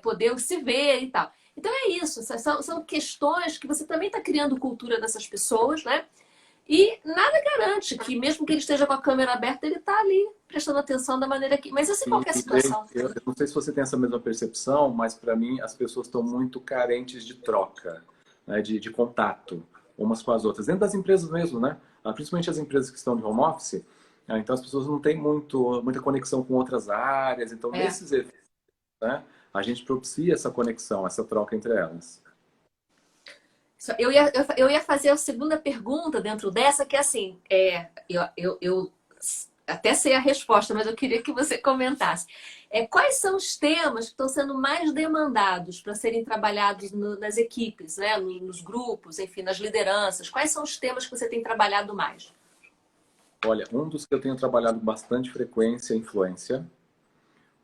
poder se ver e tal. Então é isso, são questões que você também está criando cultura dessas pessoas, né? E nada garante que, mesmo que ele esteja com a câmera aberta, ele está ali prestando atenção da maneira que. Mas isso em qualquer situação. Eu não sei se você tem essa mesma percepção, mas para mim as pessoas estão muito carentes de troca, né, de contato umas com as outras. Dentro das empresas mesmo, né? Principalmente as empresas que estão de home office, então as pessoas não têm muita conexão com outras áreas. Então, É. nesses eventos, né, a gente propicia essa conexão, essa troca entre elas. Eu ia fazer a segunda pergunta dentro dessa, que é assim, eu até sei a resposta, mas eu queria que você comentasse. Quais são os temas que estão sendo mais demandados para serem trabalhados nas equipes, né? Nos grupos, enfim, nas lideranças? Quais são os temas que você tem trabalhado mais? Olha, um dos que eu tenho trabalhado bastante frequência é influência,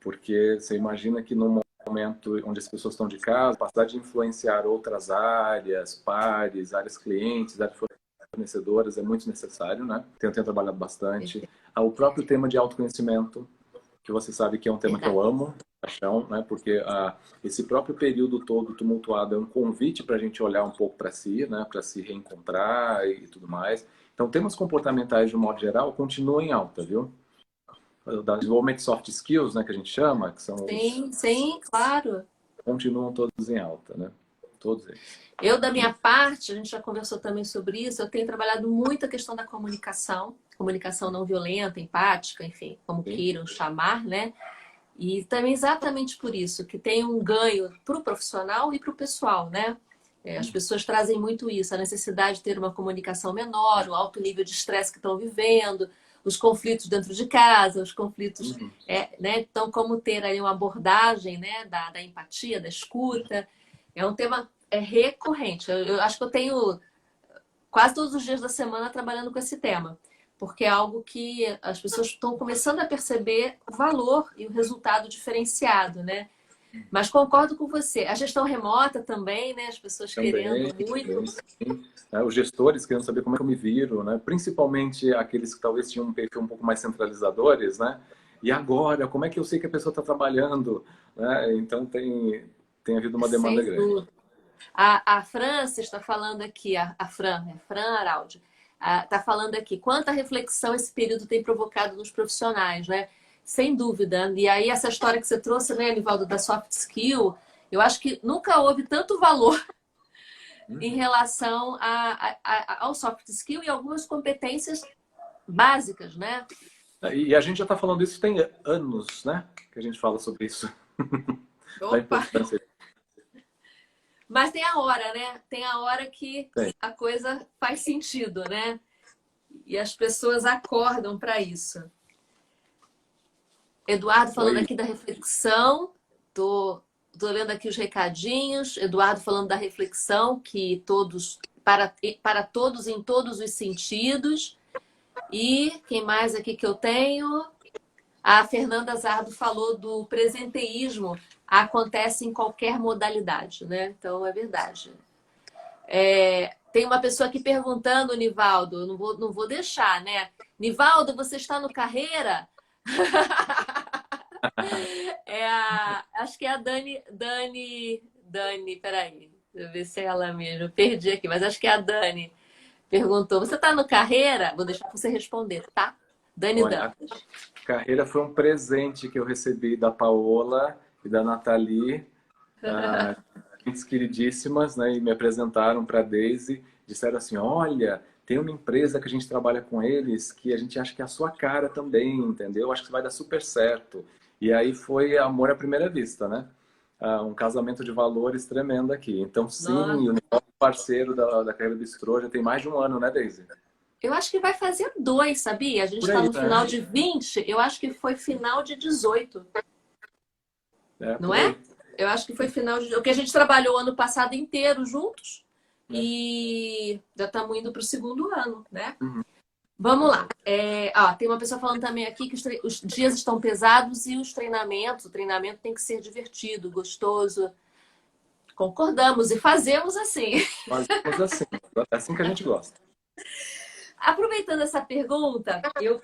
porque você imagina que num momento onde as pessoas estão de casa, a capacidade de influenciar outras áreas, pares, áreas clientes, áreas fornecedoras é muito necessário, né? Tenho trabalhado bastante. O próprio tema de autoconhecimento, que você sabe que é um tema que eu amo, paixão, né? Porque esse próprio período todo tumultuado é um convite para a gente olhar um pouco para si, né? Para se reencontrar e tudo mais. Então, temas comportamentais, de um modo geral, continuam em alta, viu? Da desenvolvimento de soft skills, né, que a gente chama, que são Sim, claro. continuam todos em alta, né? Todos eles. Eu, da minha parte, a gente já conversou também sobre isso, eu tenho trabalhado muito a questão da comunicação não violenta, empática, enfim, como queiram chamar, né? E também exatamente por isso, que tem um ganho para o profissional e para o pessoal, né? As pessoas trazem muito isso, a necessidade de ter uma comunicação menor, o alto nível de estresse que estão vivendo, os conflitos dentro de casa, os conflitos, né? Então, como ter aí uma abordagem, né? Da empatia, da escuta, é um tema recorrente. Eu acho que eu tenho quase todos os dias da semana trabalhando com esse tema, porque é algo que as pessoas estão começando a perceber o valor e o resultado diferenciado, né? Mas concordo com você. A gestão remota também, né? As pessoas querendo muito. Sim. Os gestores querendo saber como é que eu me viro, né? Principalmente aqueles que talvez tinham um perfil um pouco mais centralizadores, né? E agora, como é que eu sei que a pessoa está trabalhando? Né? Então, tem havido uma demanda Sem grande. dúvida. A Francis está falando aqui, Fran Araldi, está falando aqui, quanta reflexão esse período tem provocado nos profissionais, né? Sem dúvida. E aí, essa história que você trouxe, né, Nivaldo, da soft skill, eu acho que nunca houve tanto valor em relação ao soft skill e algumas competências básicas, né? E a gente já está falando isso tem anos, né? Que a gente fala sobre isso. Da Opa! importância. Mas tem a hora, né? Tem a hora que Tem. a coisa faz sentido, né? E as pessoas acordam para isso. Eduardo falando Oi. aqui da reflexão. Tô lendo aqui os recadinhos. Eduardo falando da reflexão, que todos, para todos em todos os sentidos. E quem mais aqui que eu tenho? A Fernanda Zardo falou do presenteísmo. Acontece em qualquer modalidade, né? Então é verdade. Tem uma pessoa aqui perguntando, Nivaldo, eu não vou deixar, né? Nivaldo, você está no Carreira? Acho que é a Dani, peraí, deixa eu ver se é ela mesmo. Eu perdi aqui, mas acho que é a Dani. Perguntou, você está no Carreira? Vou deixar você responder, tá? Dani Olha, Dantas. a carreira foi um presente que eu recebi da Paola e da Nathalie, clientes queridíssimas, né? E me apresentaram para a Daisy. Disseram assim: olha, tem uma empresa que a gente trabalha com eles que a gente acha que é a sua cara também, entendeu? Acho que vai dar super certo. E aí foi amor à primeira vista, né? Um casamento de valores tremendo aqui. Então, sim, Nossa. o nosso parceiro da Carreira Bistrô já tem mais de um ano, né, Daisy? Eu acho que vai fazer 2, sabia? A gente Por está aí, no né? final de 20, eu acho que foi final de 18, É, não por é? aí. Eu acho que foi final de. O que a gente trabalhou ano passado inteiro juntos Né? e já estamos indo para o segundo ano, né? Uhum. Vamos lá. Tem uma pessoa falando também aqui que os dias estão pesados e o treinamento tem que ser divertido, gostoso. Concordamos e fazemos assim. Fazemos assim, é assim que a gente gosta. Aproveitando essa pergunta, eu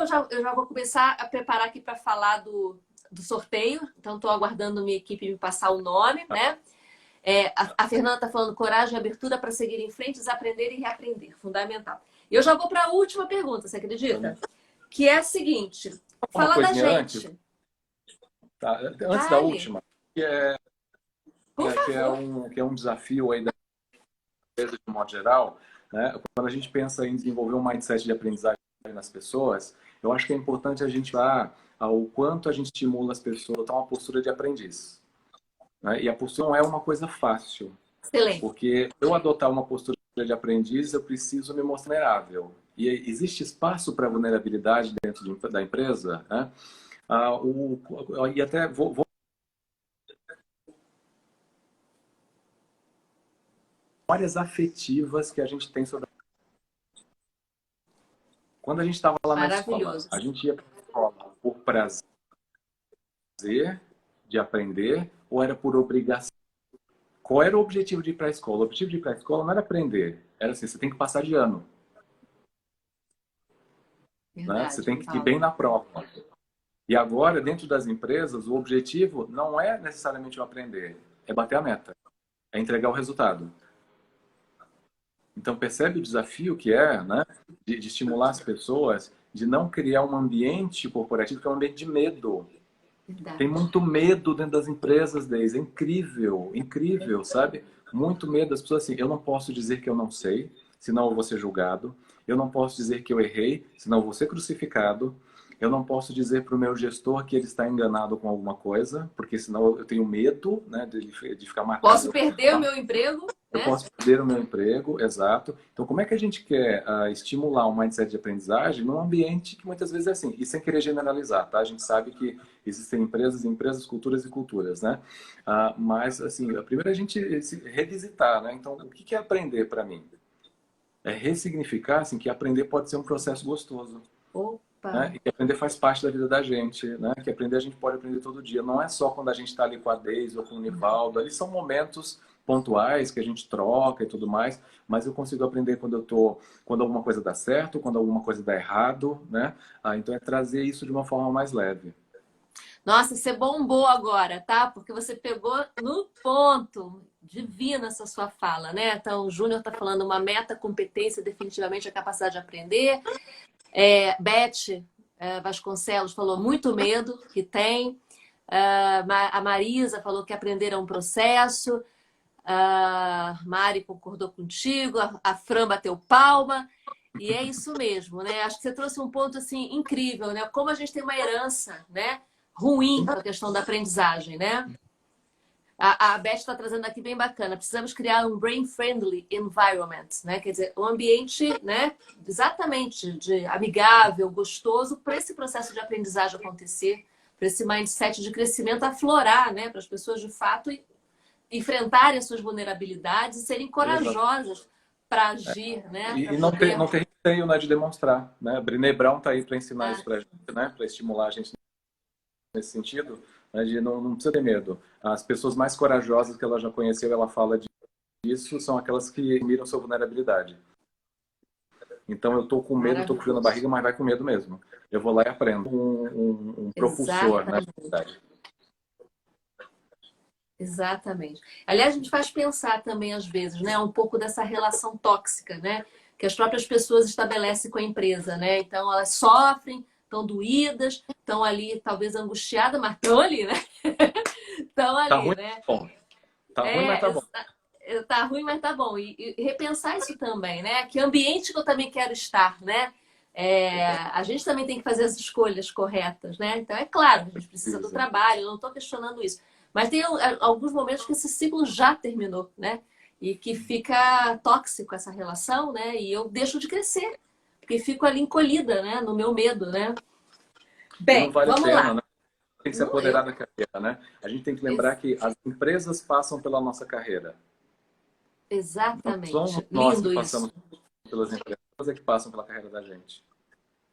já vou começar a preparar aqui para falar do sorteio. Então, estou aguardando minha equipe me passar o nome, né? A Fernanda está falando coragem e abertura para seguir em frente, desaprender e reaprender. Fundamental. E eu já vou para a última pergunta, você acredita? Que é a seguinte: Uma fala da coisinha antes, gente. tá? Antes da Vale, última, que é, por favor. que é um desafio aí da empresa de um modo geral, né? Quando a gente pensa em desenvolver um mindset de aprendizagem nas pessoas, eu acho que é importante a gente falar ao quanto a gente estimula as pessoas a adotar uma postura de aprendiz. Né? E a postura não é uma coisa fácil, Excelente. porque eu adotar uma postura de aprendiz, eu preciso me mostrar vulnerável. E existe espaço para vulnerabilidade dentro da empresa, né? E até vou memórias afetivas que a gente tem sobre. Quando a gente estava lá na escola, Maravilhoso. a gente ia para a escola por prazer de aprender ou era por obrigação? Qual era o objetivo de ir para a escola? O objetivo de ir para a escola não era aprender, era assim, você tem que passar de ano, né? Você Verdade, tem que ir Nivaldo. bem na prova. E agora, dentro das empresas, o objetivo não é necessariamente o aprender, é bater a meta, é entregar o resultado. Então, percebe o desafio que é, né, de estimular as pessoas, de não criar um ambiente corporativo que é um ambiente de medo. Tem Verdade. muito medo dentro das empresas, Deise. É incrível, incrível, sabe? Muito medo das pessoas assim, eu não posso dizer que eu não sei, senão eu vou ser julgado. Eu não posso dizer que eu errei, senão eu vou ser crucificado. Eu não posso dizer para o meu gestor que ele está enganado com alguma coisa, porque senão eu tenho medo, né, de ficar Posso marcado. perder o meu emprego, Eu né? posso perder o meu emprego, exato. Então, como é que a gente quer estimular um mindset de aprendizagem num ambiente que muitas vezes é assim, e sem querer generalizar, tá? A gente sabe que existem empresas, culturas e culturas, né? Mas, assim, primeiro a gente se revisitar, né? Então, o que é aprender para mim? É ressignificar, assim, que aprender pode ser um processo gostoso, Opa, né? E que aprender faz parte da vida da gente, né? Que aprender a gente pode aprender todo dia. Não é só quando a gente está ali com a Deise ou com o Nivaldo. Ali são momentos pontuais que a gente troca e tudo mais, mas eu consigo aprender quando alguma coisa dá certo, quando alguma coisa dá errado, né? Então é trazer isso de uma forma mais leve. Nossa, você bombou agora, tá? Porque você pegou no ponto. Divina essa sua fala, né? Então, o Júnior está falando uma meta, competência, definitivamente a capacidade de aprender. Beth Vasconcelos falou muito medo que tem. A Marisa falou que aprender é um processo. A Mari concordou contigo. A Fran bateu palma. E é isso mesmo, né? Acho que você trouxe um ponto assim incrível, né? Como a gente tem uma herança, né? Ruim com a questão da aprendizagem, né? A Beth está trazendo aqui bem bacana. Precisamos criar um brain-friendly environment, né? Quer dizer, um ambiente, né? Exatamente de amigável, gostoso para esse processo de aprendizagem acontecer, para esse mindset de crescimento aflorar, né? Para as pessoas de fato enfrentarem as suas vulnerabilidades e serem corajosas para agir, né? E Para não ter, poder. não ter receio, né, de demonstrar, né? A Brené Brown está aí para ensinar isso para a gente, né? Para estimular a gente nesse sentido, né, de não precisa ter medo. As pessoas mais corajosas que ela já conheceu, ela fala disso, são aquelas que miram sua vulnerabilidade. Então eu tô com medo, tô com frio na barriga, mas vai com medo mesmo. Eu vou lá e aprendo. Um propulsor, né, na verdade. Exatamente. Aliás, a gente faz pensar também, às vezes, né, um pouco dessa relação tóxica, né, que as próprias pessoas estabelecem com a empresa, né? Então, elas sofrem, estão doídas, estão ali, talvez angustiadas, mas estão ali, né? Estão Tá ali, ruim, né? tá bom. Tá ruim, mas tá bom. Tá ruim, mas tá bom. E repensar isso também, né? Que ambiente que eu também quero estar, né? A gente também tem que fazer as escolhas corretas, né? Então, é claro, a gente precisa do trabalho, eu não estou questionando isso. Mas tem alguns momentos que esse ciclo já terminou, né? E que fica tóxico essa relação, né? E eu deixo de crescer, porque fico ali encolhida, né? No meu medo, né? E não Bem, vale a vamos pena, lá. né? Tem que se apoderar da carreira, né? A gente tem que lembrar que as empresas passam pela nossa carreira. Não somos Exatamente. nós que Lindo isso. passamos pelas empresas, é que passam pela carreira da gente.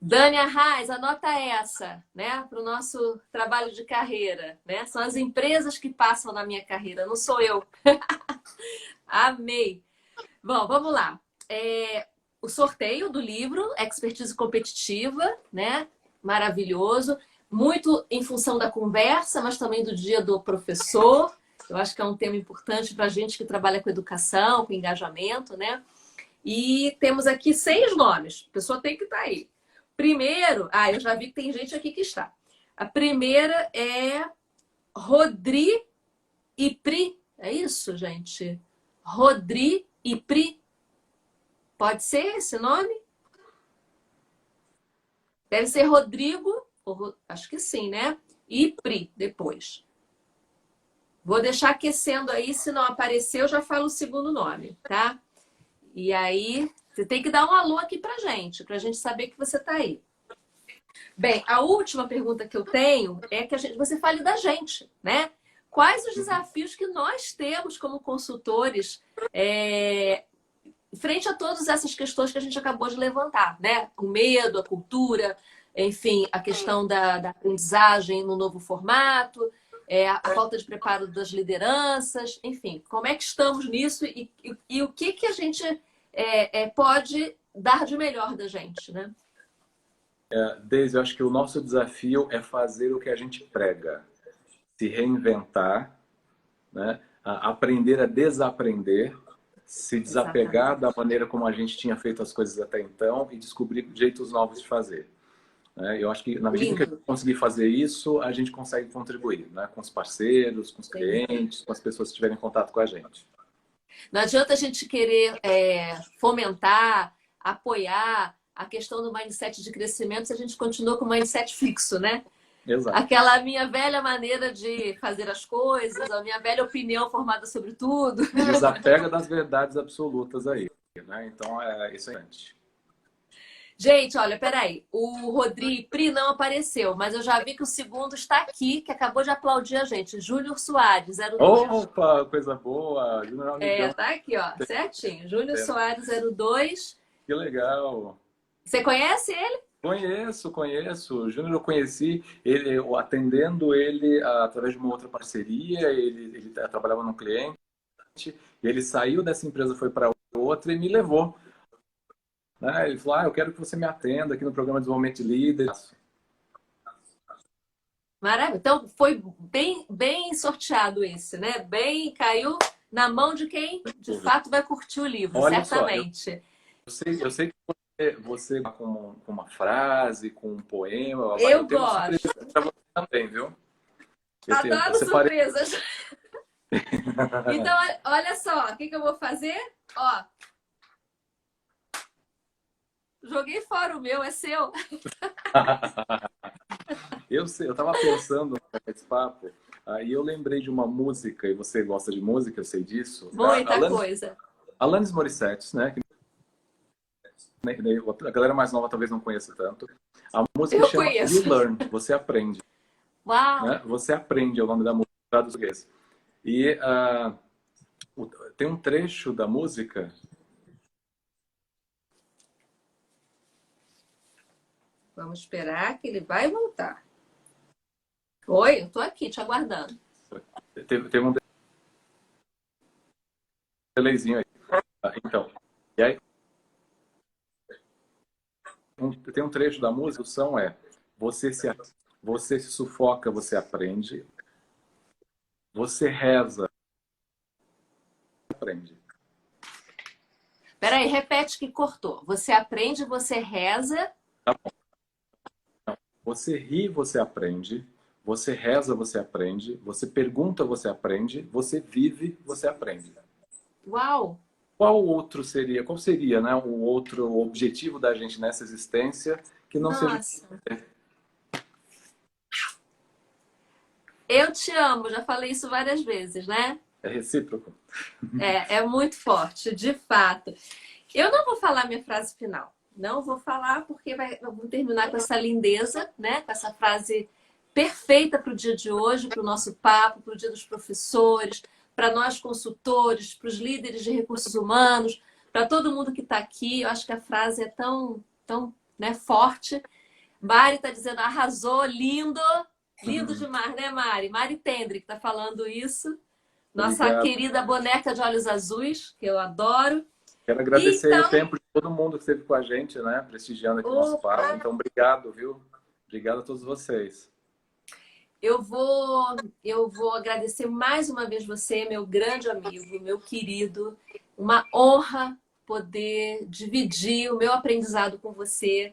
Dânia Reis, anota essa, né? Para o nosso trabalho de carreira, né? São as empresas que passam na minha carreira, não sou eu. Amei. Bom, vamos lá. O sorteio do livro Expertise Competitiva, né? Maravilhoso. Muito em função da conversa, mas também do dia do professor. Eu acho que é um tema importante para a gente que trabalha com educação, com engajamento, né? E temos aqui 6 nomes. A pessoa tem que estar aí. Primeiro, eu já vi que tem gente aqui que está. A primeira é Rodri Ipri. É isso, gente? Rodri Ipri. Pode ser esse nome? Deve ser Rodrigo, acho que sim, né? Ipri, depois. Vou deixar aquecendo aí, se não aparecer, eu já falo o segundo nome, tá? E aí, você tem que dar um alô aqui pra gente saber que você tá aí. Bem, a última pergunta que eu tenho é que você fale da gente, né? Quais os desafios que nós temos como consultores frente a todas essas questões que a gente acabou de levantar, né? O medo, a cultura, enfim, a questão da aprendizagem no novo formato, a falta de preparo das lideranças, enfim, como é que estamos nisso e o que a gente pode dar de melhor da gente, né? Deise, eu acho que o nosso desafio é fazer o que a gente prega. Se reinventar, né? Aprender a desaprender, se desapegar da maneira como a gente tinha feito as coisas até então e descobrir jeitos novos de fazer. Eu acho que na medida que a gente conseguir fazer isso, a gente consegue contribuir, né? Com os parceiros, com os clientes, com as pessoas que estiverem em contato com a gente. Não adianta a gente querer fomentar, apoiar a questão do mindset de crescimento se a gente continua com o mindset fixo, né? Exato. Aquela minha velha maneira de fazer as coisas, a minha velha opinião formada sobre tudo. Desapega das verdades absolutas aí, né? Então, isso é importante. Gente, olha, peraí. O Rodrigo Pri não apareceu, mas eu já vi que o segundo está aqui, que acabou de aplaudir a gente. Júnior Soares, 02. Opa, coisa boa! Júnior amigão. Tá aqui, ó, certinho. Júnior Soares, 02. Que legal! Você conhece ele? Conheço. O Júnior eu conheci ele atendendo ele através de uma outra parceria. Ele trabalhava num cliente. E ele saiu dessa empresa, foi para outra e me levou. Né? Ele falou, eu quero que você me atenda aqui no programa de desenvolvimento de líderes. Maravilha. Então, foi bem sorteado esse, né? Caiu na mão de quem, de fato, vai curtir o livro, Olha certamente. Só, eu sei que você com uma frase, com um poema. Eu tenho uma gosto. surpresa para você também, viu? Adoro surpresas. Então, olha só, o que eu vou fazer? Ó, joguei fora o meu, é seu. Eu estava pensando nesse papo, aí eu lembrei de uma música, e você gosta de música, eu sei disso. Muita coisa. Alanis Morissette, né? Que a galera mais nova talvez não conheça tanto. A música chama You Learn, Você Aprende. Uau! Né? Você Aprende é o nome da música em português. E tem um trecho da música. Vamos esperar que ele vai voltar. Oi, eu tô aqui te aguardando. Teve um delayzinho aí. Então, e aí, tem um trecho da música, o som é: você se sufoca, você aprende. Você reza, aprende. Peraí, repete que cortou. Você aprende, você reza. Tá bom. Você ri, você aprende. Você reza, você aprende. Você pergunta, você aprende. Você vive, você aprende. Uau! Qual seria, né, o outro objetivo da gente nessa existência que não seja... Eu te amo, já falei isso várias vezes, né? É recíproco. É muito forte, de fato. Eu não vou falar minha frase final. Não vou falar porque eu vou terminar com essa lindeza, né? Com essa frase perfeita para o dia de hoje, para o nosso papo, para o dia dos professores, para nós consultores, para os líderes de recursos humanos, para todo mundo que está aqui. Eu acho que a frase é tão né, forte. Mari está dizendo, arrasou, lindo. Lindo demais, né, Mari? Mari Tendre que está falando isso. Nossa Obrigado. Querida boneca de olhos azuis, que eu adoro. Quero agradecer o tempo de todo mundo que esteve com a gente, né? Prestigiando aqui o nosso papo. Então, obrigado, viu? Obrigado a todos vocês. Eu vou agradecer mais uma vez você, meu grande amigo, meu querido. Uma honra poder dividir o meu aprendizado com você.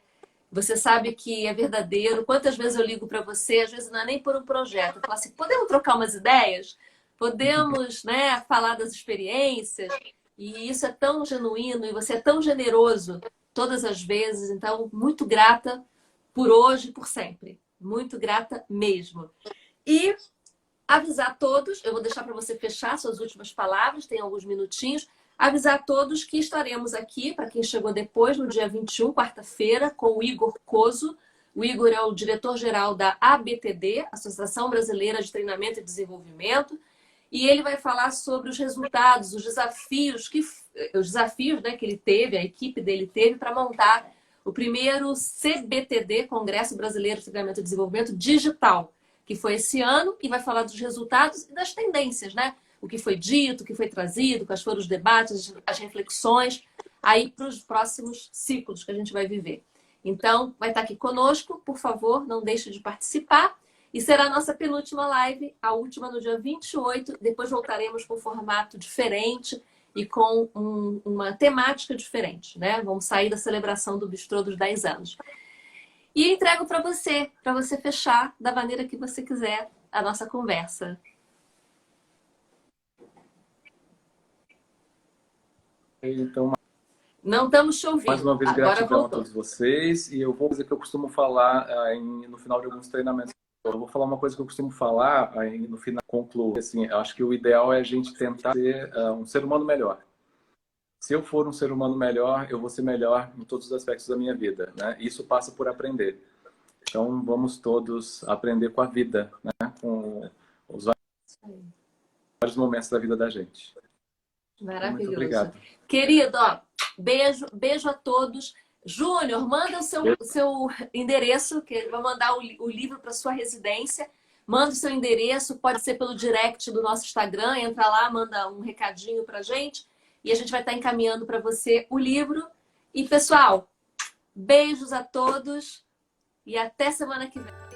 Você sabe que é verdadeiro. Quantas vezes eu ligo para você, às vezes não é nem por um projeto. Eu falo assim, podemos trocar umas ideias? Podemos, né, falar das experiências? E isso é tão genuíno e você é tão generoso todas as vezes. Então, muito grata por hoje e por sempre. Muito grata mesmo. E avisar a todos, eu vou deixar para você fechar suas últimas palavras, tem alguns minutinhos. Avisar a todos que estaremos aqui, para quem chegou depois, no dia 21, quarta-feira, com o Igor Coso. O Igor é o diretor-geral da ABTD, Associação Brasileira de Treinamento e Desenvolvimento, e ele vai falar sobre os resultados, os desafios né, que ele teve, a equipe dele teve, para montar o primeiro CBTD, Congresso Brasileiro de Treinamento e Desenvolvimento Digital, que foi esse ano, e vai falar dos resultados e das tendências, né? O que foi dito, o que foi trazido, quais foram os debates, as reflexões, aí para os próximos ciclos que a gente vai viver. Então, vai estar aqui conosco, por favor, não deixe de participar. E será a nossa penúltima live, a última no dia 28. Depois voltaremos com um formato diferente e com uma temática diferente, né? Vamos sair da celebração do Bistrô dos 10 anos. E entrego para você fechar da maneira que você quiser a nossa conversa. Então, não estamos te ouvindo. Mais uma vez, gratidão a todos vocês. E eu vou dizer que eu costumo falar no final de alguns treinamentos. Eu vou falar uma coisa que eu costumo falar no final, concluo. Assim, eu acho que o ideal é a gente tentar ser um ser humano melhor. Se eu for um ser humano melhor, eu vou ser melhor em todos os aspectos da minha vida, né? Isso passa por aprender. Então, vamos todos aprender com a vida, né? Com os vários momentos da vida da gente. Maravilhoso. Muito obrigado. Querido, ó, beijo a todos. Júnior, manda o seu endereço, que ele vai mandar o livro para sua residência. Manda o seu endereço, pode ser pelo direct do nosso Instagram, entra lá, manda um recadinho pra gente e a gente vai estar encaminhando para você o livro. E pessoal, beijos a todos e até semana que vem.